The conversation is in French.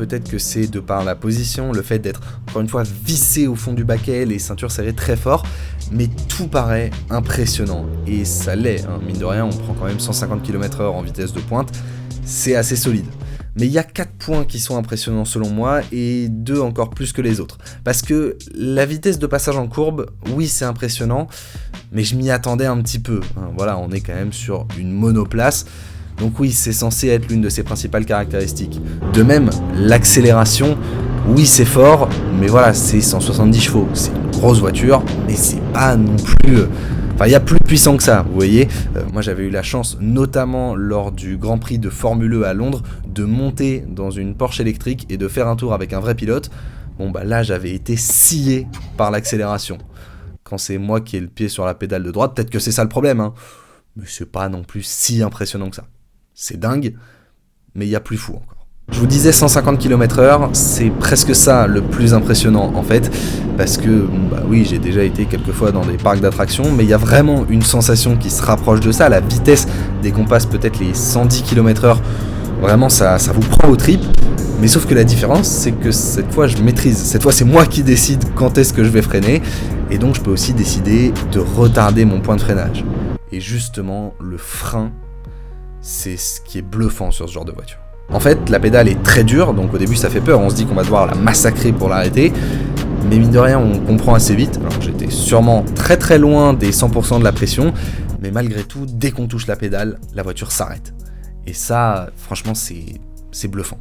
Peut-être que c'est de par la position, le fait d'être encore une fois vissé au fond du baquet, les ceintures serrées très fort, mais tout paraît impressionnant. Et ça l'est, hein. Mine de rien, on prend quand même 150 km/h en vitesse de pointe, c'est assez solide. Mais il y a 4 points qui sont impressionnants selon moi, et 2 encore plus que les autres. Parce que la vitesse de passage en courbe, oui c'est impressionnant, mais je m'y attendais un petit peu. Voilà, on est quand même sur une monoplace. Donc oui, c'est censé être l'une de ses principales caractéristiques. De même, l'accélération, oui c'est fort, mais voilà, c'est 170 chevaux. C'est une grosse voiture, mais c'est pas non plus... Enfin, il y a plus puissant que ça, vous voyez. Moi j'avais eu la chance, notamment lors du Grand Prix de Formule E à Londres, de monter dans une Porsche électrique et de faire un tour avec un vrai pilote. Bon bah là j'avais été scié par l'accélération. Quand c'est moi qui ai le pied sur la pédale de droite, peut-être que c'est ça le problème, hein. Mais c'est pas non plus si impressionnant que ça. C'est dingue, mais il y a plus fou encore. Je vous disais 150 km/h, c'est presque ça le plus impressionnant en fait, parce que bah oui, j'ai déjà été quelques fois dans des parcs d'attractions, mais il y a vraiment une sensation qui se rapproche de ça. La vitesse dès qu'on passe peut-être les 110 km/h, vraiment ça vous prend aux tripes. Mais sauf que la différence, c'est que cette fois je maîtrise. Cette fois c'est moi qui décide quand est-ce que je vais freiner, et donc je peux aussi décider de retarder mon point de freinage. Et justement, le frein, c'est ce qui est bluffant sur ce genre de voiture. En fait, la pédale est très dure, donc au début ça fait peur, on se dit qu'on va devoir la massacrer pour l'arrêter, mais mine de rien on comprend assez vite. Alors j'étais sûrement très très loin des 100% de la pression, mais malgré tout, dès qu'on touche la pédale, la voiture s'arrête. Et ça, franchement, c'est bluffant.